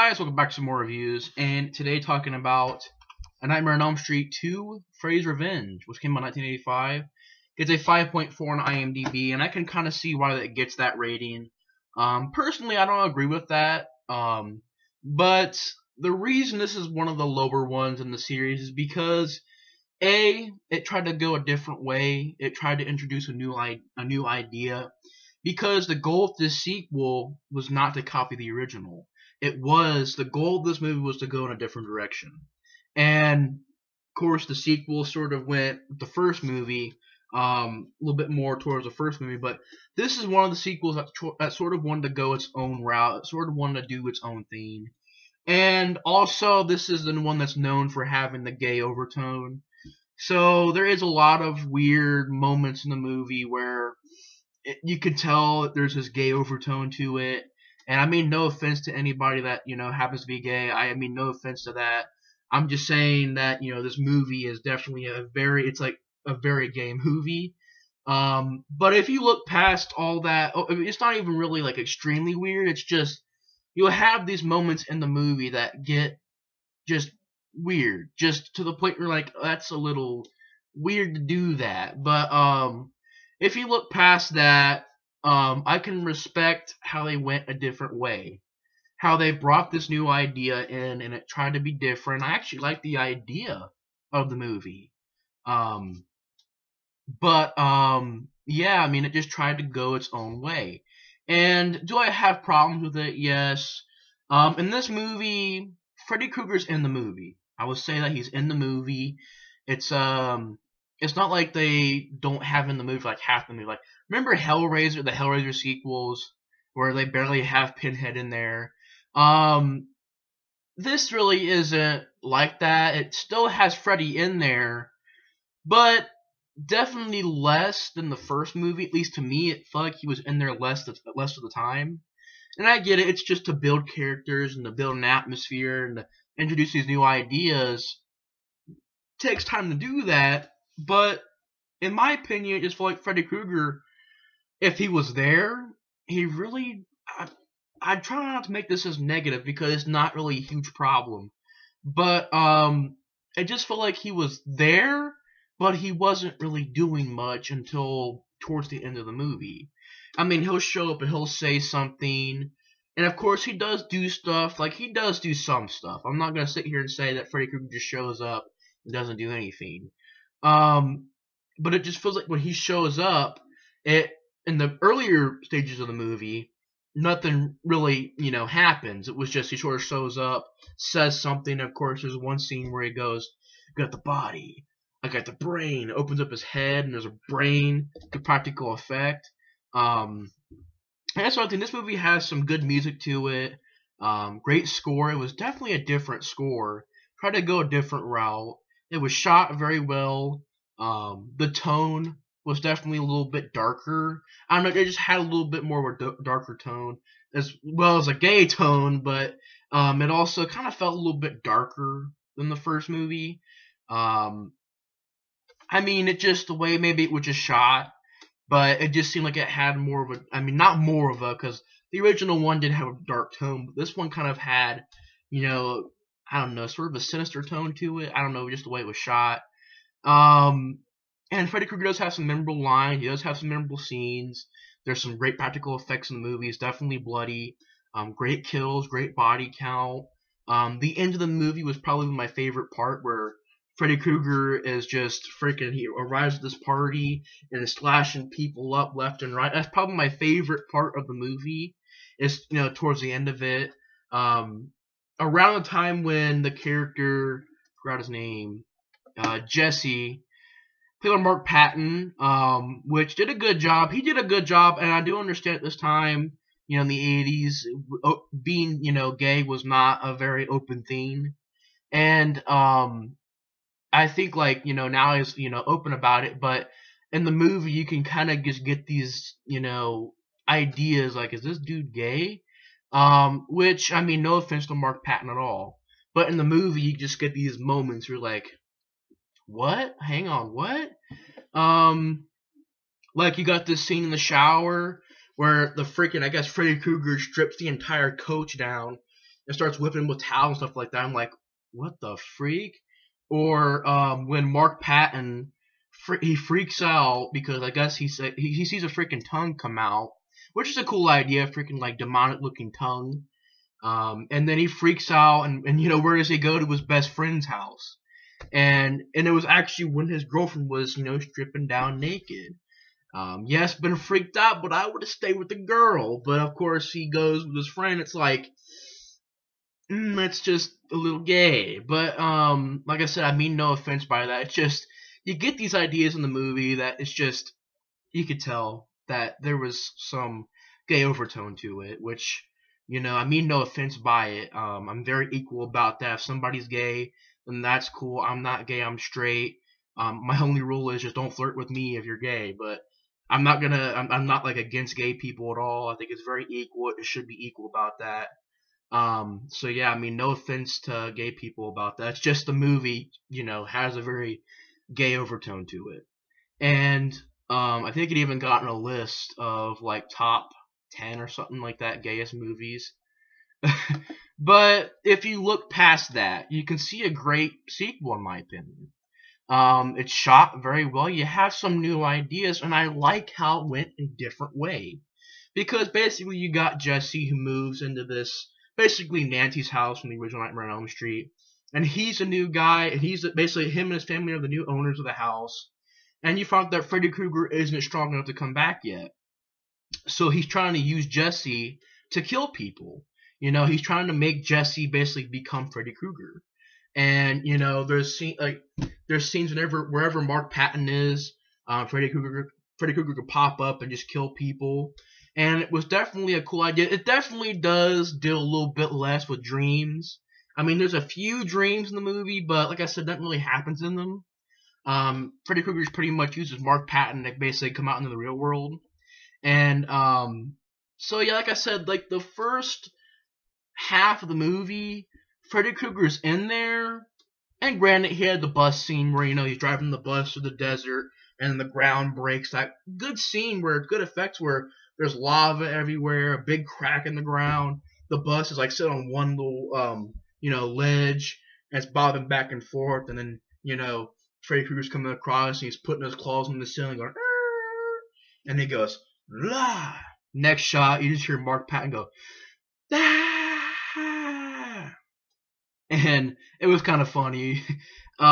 guys, welcome back to some more reviews, and today talking about A Nightmare on Elm Street 2, Freddy's Revenge, which came out in 1985. It's a 5.4 on IMDb, and I can kind of see why it gets that rating. Personally, I don't agree with that, but the reason this is one of the lower ones in the series is because, A, it tried to go a different way. It tried to introduce a new idea, because the goal of this sequel was not to copy the original. The goal of this movie was to go in a different direction. And, of course, the sequel sort of went with the first movie, a little bit more towards the first movie, but this is one of the sequels that sort of wanted to go its own route. It sort of wanted to do its own thing. And also, this is the one that's known for having the gay overtone. So there is a lot of weird moments in the movie where you could tell that there's this gay overtone to it. And I mean no offense to anybody that, happens to be gay. I mean no offense to that. I'm just saying that, this movie is definitely it's like a very gay movie. But if you look past all that, it's not even really like extremely weird. It's just, you'll have these moments in the movie that get just weird. Just to the point where like, that's a little weird to do that. But, if you look past that, I can respect how they went a different way. How they brought this new idea in and it tried to be different. I actually like the idea of the movie. Yeah, I mean, it just tried to go its own way. And do I have problems with it? Yes. In this movie, Freddy Krueger's in the movie. I would say that he's in the movie. It's not like they don't have in the movie like half the movie. Like, remember Hellraiser, the Hellraiser sequels, where they barely have Pinhead in there? This really isn't like that. It still has Freddy in there, but definitely less than the first movie. At least to me, it felt like he was in there less of the time. And I get it. It's just to build characters and to build an atmosphere and to introduce these new ideas. It takes time to do that. But in my opinion, it just felt like Freddy Krueger, if he was there, he really... I try not to make this as negative because it's not really a huge problem. But it just felt like he was there, but he wasn't really doing much until towards the end of the movie. I mean, he'll show up and he'll say something. And of course, he does do stuff. Like, he does do some stuff. I'm not going to sit here and say that Freddy Krueger just shows up and doesn't do anything. But it just feels like when he shows up, in the earlier stages of the movie, nothing really, happens. It was just he sort of shows up, says something. Of course, there's one scene where he goes, "I got the body, I got the brain." Opens up his head, and there's a brain to practical effect. And that's one thing. This movie has some good music to it. Great score. It was definitely a different score. Tried to go a different route. It was shot very well. The tone was definitely a little bit darker. I don't know, they just had a little bit more of a darker tone, as well as a gay tone, but it also kind of felt a little bit darker than the first movie. I mean, it just, the way maybe it was just shot, but it just seemed like it had more of a, I mean, not more of a, because the original one did have a dark tone, but this one kind of had, I don't know, sort of a sinister tone to it. I don't know, just the way it was shot. And Freddy Krueger does have some memorable lines. He does have some memorable scenes. There's some great practical effects in the movie. It's definitely bloody. Great kills, great body count. The end of the movie was probably my favorite part, where Freddy Krueger is just freaking, he arrives at this party and is slashing people up left and right. That's probably my favorite part of the movie, is, towards the end of it. Around the time when the character, I forgot his name, Jesse, played by Mark Patton, which did a good job. He did a good job, and I do understand at this time, in the 80s, being, gay was not a very open thing. And I think, like, now he's, open about it, but in the movie, you can kind of just get these, ideas, like, is this dude gay? Which, I mean, no offense to Mark Patton at all, but in the movie, you just get these moments where you're like, what? Hang on, what? Like, you got this scene in the shower where the freaking, I guess, Freddy Krueger strips the entire coach down and starts whipping him with towels and stuff like that. I'm like, what the freak? Or when Mark Patton he freaks out because I guess he sees a freaking tongue come out, which is a cool idea, freaking like demonic looking tongue. And then he freaks out, and where does he go? To his best friend's house, and it was actually when his girlfriend was stripping down naked. Yes, been freaked out, but I would have stayed with the girl. But of course he goes with his friend. It's like, it's just a little gay. But like I said, I mean no offense by that. It's just you get these ideas in the movie that it's just you could tell that there was some gay overtone to it, which I mean no offense by it. I'm very equal about that. If somebody's gay, then that's cool. I'm not gay. I'm straight. My only rule is just don't flirt with me if you're gay. But I'm not like against gay people at all. I think it's very equal. It should be equal about that. So yeah, I mean, no offense to gay people about that. It's just the movie, has a very gay overtone to it. And I think it even got in a list of like top 10 or something like that, gayest movies. But if you look past that, you can see a great sequel, in my opinion. It's shot very well. You have some new ideas, and I like how it went a different way. Because basically you got Jesse who moves into this, basically Nancy's house from the original Nightmare on Elm Street. And he's a new guy, and he's basically, him and his family are the new owners of the house. And you find that Freddy Krueger isn't strong enough to come back yet. So he's trying to use Jesse to kill people. He's trying to make Jesse basically become Freddy Krueger. And there's scenes wherever Mark Patton is, Freddy Krueger could pop up and just kill people. And it was definitely a cool idea. It definitely does deal a little bit less with dreams. I mean, there's a few dreams in the movie, but like I said, nothing really happens in them. Freddy Krueger pretty much uses Mark Patton to basically come out into the real world. And so yeah, like I said, like the first half of the movie, Freddy Krueger's in there, and granted, he had the bus scene where he's driving the bus through the desert and the ground breaks. That good scene where good effects where there's lava everywhere, a big crack in the ground. The bus is like sitting on one little ledge, and it's bobbing back and forth, and then Freddy Krueger's coming across and he's putting his claws in the ceiling going, and he goes, la. Next shot, you just hear Mark Patton go, ah! And it was kind of funny. You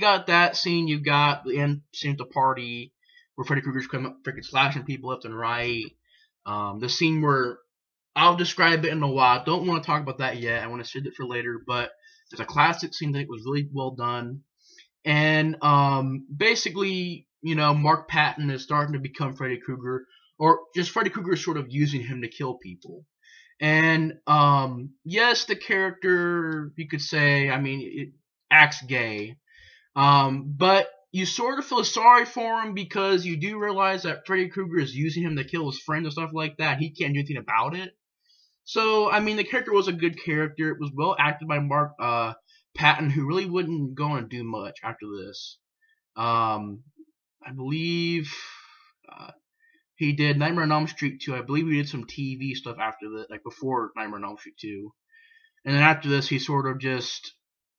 got that scene, you got the end scene at the party where Freddy Krueger's coming up freaking slashing people left and right. The scene where I'll describe it in a while. Don't want to talk about that yet. I want to save it for later, but it's a classic scene that was really well done. And basically, Mark Patton is starting to become Freddy Krueger, or just Freddy Krueger is sort of using him to kill people. And yes, the character, you could say, I mean, it acts gay, but you sort of feel sorry for him because you do realize that Freddy Krueger is using him to kill his friends and stuff like that. He can't do anything about it. So, I mean, the character was a good character. It was well acted by Mark Patton, who really wouldn't go on to do much after this. I believe he did Nightmare on Elm Street 2. I believe he did some TV stuff after that, like before Nightmare on Elm Street 2. And then after this, he sort of just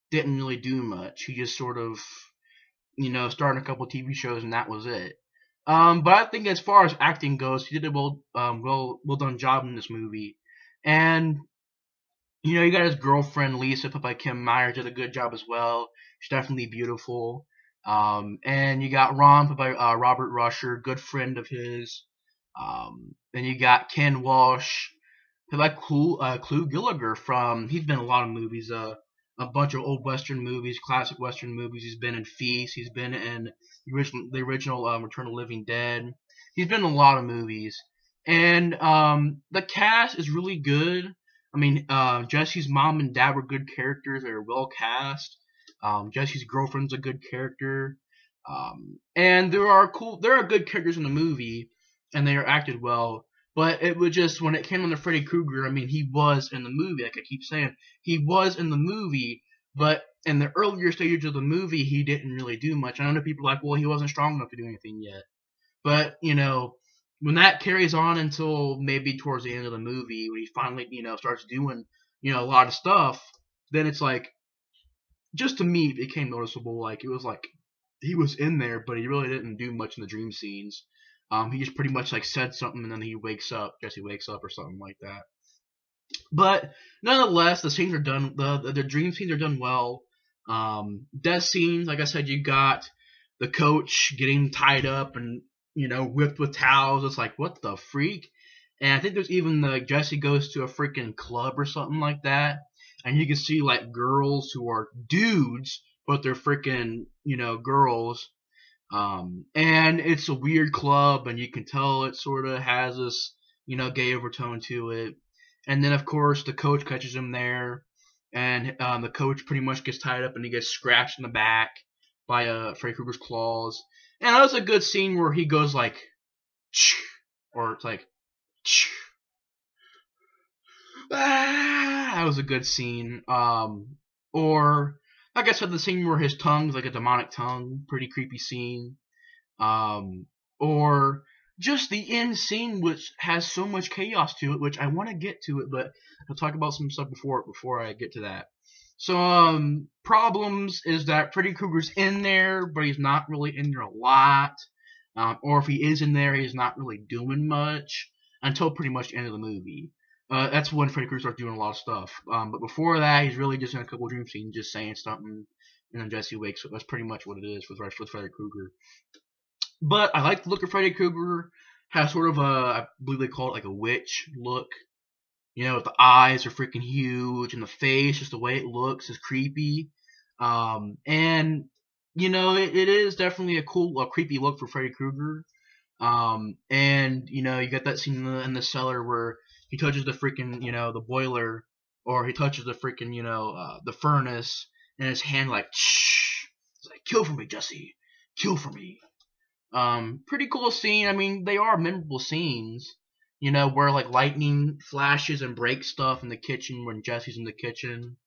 didn't really do much. He just sort of, started a couple TV shows, and that was it. But I think as far as acting goes, he did a well done job in this movie. And you got his girlfriend Lisa, played by Kim Myers, did a good job as well. She's definitely beautiful. And you got Ron, played by Robert Rusher, good friend of his. Then you got Ken Walsh, played by Clu Gallagher from. He's been in a lot of movies. A bunch of old Western movies, classic Western movies. He's been in Feast. He's been in the original Return of the Living Dead. He's been in a lot of movies. And the cast is really good. I mean, Jesse's mom and dad were good characters. They were well cast. Jesse's girlfriend's a good character. And there are good characters in the movie, and they are acted well. But it was just, when it came on to Freddy Krueger, I mean, he was in the movie, like I keep saying. He was in the movie, but in the earlier stages of the movie, he didn't really do much. I know people are like, well, he wasn't strong enough to do anything yet. But, when that carries on until maybe towards the end of the movie, when he finally, starts doing, a lot of stuff, then it's like, just to me, it became noticeable. Like, it was like he was in there, but he really didn't do much in the dream scenes. He just pretty much like said something, and then Jesse wakes up or something like that. But nonetheless, the scenes are done. The dream scenes are done well. Death scenes, like I said, you got the coach getting tied up and whipped with towels. It's like, what the freak? And I think there's even Jesse goes to a freaking club or something like that, and you can see like girls who are dudes, but they're freaking girls. And it's a weird club, and you can tell it sort of has this gay overtone to it. And then of course the coach catches him there, and the coach pretty much gets tied up and he gets scratched in the back by Freddy Krueger's claws. And that was a good scene where he goes like, or it's like, that was a good scene. Or like I said, the scene where his tongue's like a demonic tongue, pretty creepy scene. Or just the end scene, which has so much chaos to it, which I want to get to it, but I'll talk about some stuff before I get to that. So, problems is that Freddy Krueger's in there, but he's not really in there a lot. Or if he is in there, he's not really doing much until pretty much the end of the movie. That's when Freddy Krueger starts doing a lot of stuff. But before that, he's really just in a couple of dream scenes, just saying something, and then Jesse wakes up. That's pretty much what it is with Freddy Krueger. But I like the look of Freddy Krueger. Has sort of I believe they call it like a witch look. The eyes are freaking huge, and the face, just the way it looks, is creepy. And it is definitely a creepy look for Freddy Krueger. And you got that scene in the cellar where he touches the freaking the boiler, or he touches the freaking the furnace, and his hand like, shh, it's like, kill for me, Jesse, kill for me. Pretty cool scene. I mean, they are memorable scenes. Where like lightning flashes and breaks stuff in the kitchen when Jesse's in the kitchen.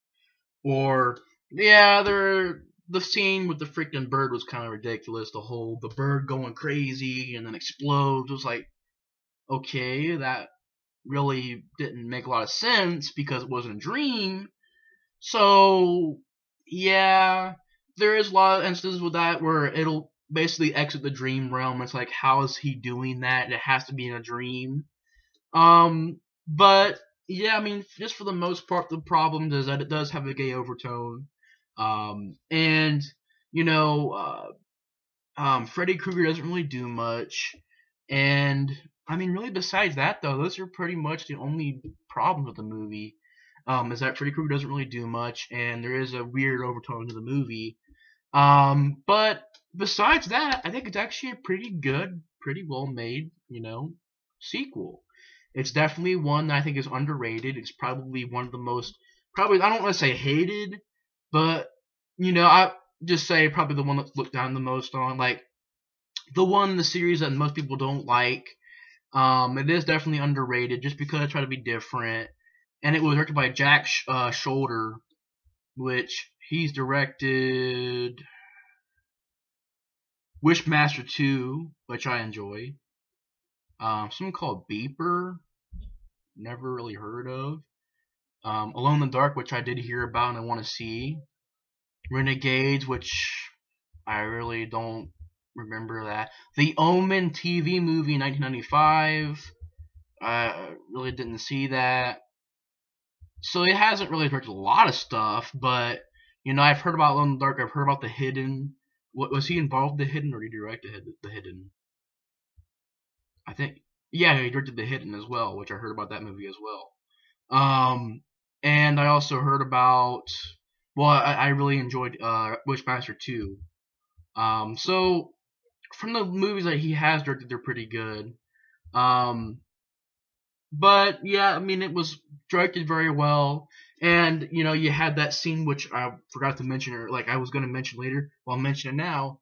Or the scene with the freaking bird was kind of ridiculous. The bird going crazy and then explodes. It was like, okay, that really didn't make a lot of sense because it wasn't a dream. So yeah, there is a lot of instances with that where it'll basically exit the dream realm. It's like, how is he doing that? It has to be in a dream. But yeah, I mean, just for the most part, the problem is that it does have a gay overtone. And Freddy Krueger doesn't really do much. And I mean, really, besides that, though, those are pretty much the only problems with the movie. Is that Freddy Krueger doesn't really do much, and there is a weird overtone to the movie. But besides that, I think it's actually a pretty good, pretty well made, sequel. It's definitely one that I think is underrated. It's probably one of the most, I don't want to say hated, but, I just say probably the one that's looked down the most on. Like, the one in the series that most people don't like. It is definitely underrated just because I try to be different. And it was directed by Jack Shoulder, which he's directed Wishmaster 2, which I enjoy. Something called Beeper, never really heard of. Alone in the Dark, which I did hear about and I want to see. Renegades, which I really don't remember that. The Omen TV movie in 1995. I really didn't see that. So it hasn't really directed a lot of stuff, but I've heard about Alone in the Dark. I've heard about The Hidden. What was he involved in The Hidden, or did he direct The Hidden? I think, yeah, he directed The Hidden as well, which I heard about that movie as well. And I also heard about, well, I really enjoyed Wishmaster 2. So from the movies that he has directed, they're pretty good. But yeah, I mean, it was directed very well, and you had that scene which I forgot to mention, or like I was going to mention later. Well, I'll mention it now.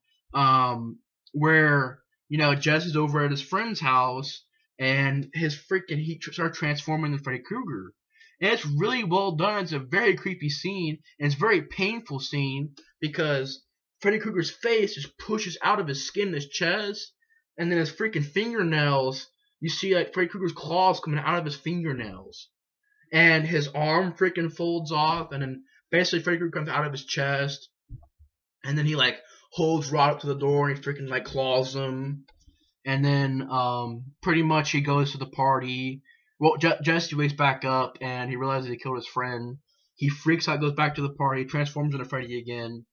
Where Jesse's over at his friend's house, and he starts transforming into Freddy Krueger, and it's really well done. It's a very creepy scene, and it's a very painful scene because Freddy Krueger's face just pushes out of his skin, his chest, and then his freaking fingernails you see like Freddy Krueger's claws coming out of his fingernails, and his arm freaking folds off, and then basically Freddy Krueger comes out of his chest, and then he like holds Rod up to the door and he freaking like claws him, and then pretty much he goes to the party. Well, Jesse wakes back up and he realizes he killed his friend. He freaks out, goes back to the party, transforms into Freddy again.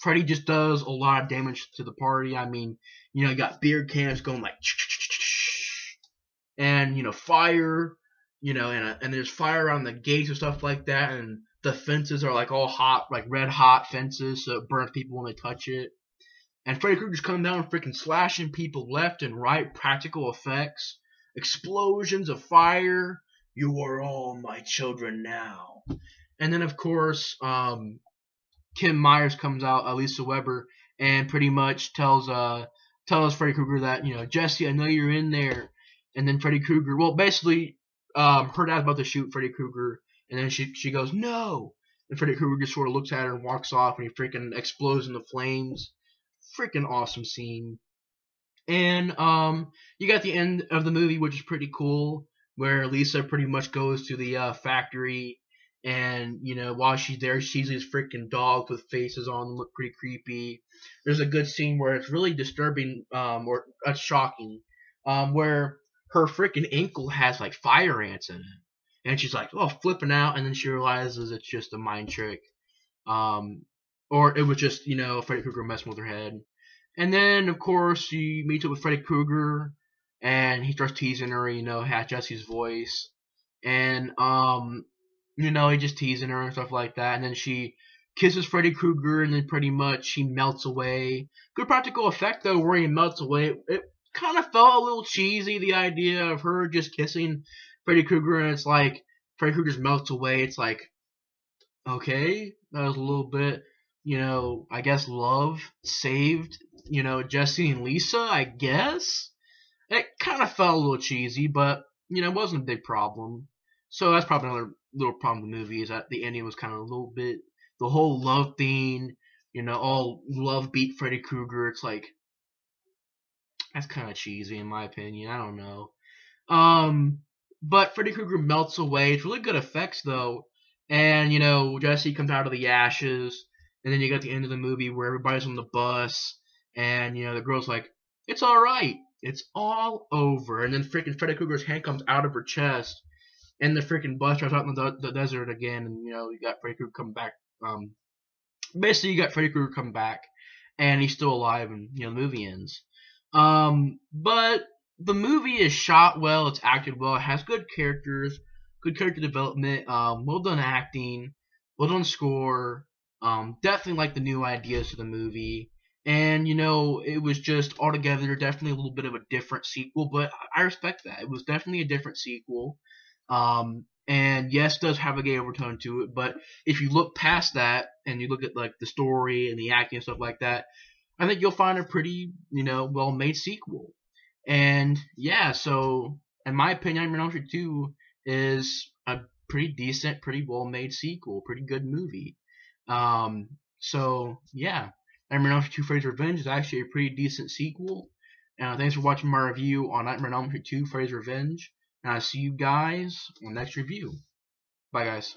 Freddy just does a lot of damage to the party. I mean, you got beer cans going like, and fire, and there's fire around the gates and stuff like that, and the fences are like all hot, like red hot fences, so it burns people when they touch it. And Freddy Krueger's coming down and freaking slashing people left and right, practical effects, explosions of fire. You are all my children now. And then of course, Kim Myers comes out, Lisa Weber, and pretty much tells Freddy Krueger that, Jesse, I know you're in there. And then Freddy Krueger, well, basically, her dad's about to shoot Freddy Krueger, and then she goes, no. And Freddy Krueger just sort of looks at her and walks off, and he freaking explodes into flames. Freaking awesome scene. And you got the end of the movie, which is pretty cool, where Lisa pretty much goes to the factory, and while she's there, she sees these freaking dogs with faces on them, look pretty creepy. There's a good scene where it's really disturbing, or shocking, where her freaking ankle has like fire ants in it, and she's like, oh, flipping out, and then she realizes it's just a mind trick, or it was just Freddy Krueger messing with her head. And then of course she meets up with Freddy Krueger, and he starts teasing her, has Jesse's voice, and he just teasing her and stuff like that, and then she kisses Freddy Krueger, and then pretty much he melts away. Good practical effect though, where he melts away. It kind of felt a little cheesy, the idea of her just kissing Freddy Krueger, and it's like Freddy Krueger just melts away. It's like, okay, that was a little bit, I guess love saved, Jesse and Lisa, I guess. It kind of felt a little cheesy, but, it wasn't a big problem. So that's probably another little problem with the movie, is that the ending was kind of a little bit, the whole love thing, all love beat Freddy Krueger. It's like, that's kind of cheesy in my opinion. I don't know. But Freddy Krueger melts away. It's really good effects though. And, Jesse comes out of the ashes. And then you got the end of the movie where everybody's on the bus. And, the girl's like, it's alright. It's all over. And then freaking Freddy Krueger's hand comes out of her chest. And the freaking bus drives out in the desert again. And, you got Freddy Krueger come back. Basically, you got Freddy Krueger come back. And he's still alive. And, the movie ends. But the movie is shot well. It's acted well. It has good characters. Good character development. Well done acting. Well done score. Definitely like the new ideas to the movie. And, it was just altogether definitely a little bit of a different sequel, but I respect that. It was definitely a different sequel. And yes, it does have a gay overtone to it, but if you look past that and you look at like the story and the acting and stuff like that, I think you'll find a pretty, well-made sequel. And yeah, so in my opinion, Nightmare on Elm Street 2 is a pretty decent, pretty well-made sequel, pretty good movie. So yeah, Nightmare on Elm Street 2: Freddy's Revenge is actually a pretty decent sequel. And thanks for watching my review on Nightmare on Elm Street 2: Freddy's Revenge. And I'll see you guys on the next review. Bye, guys.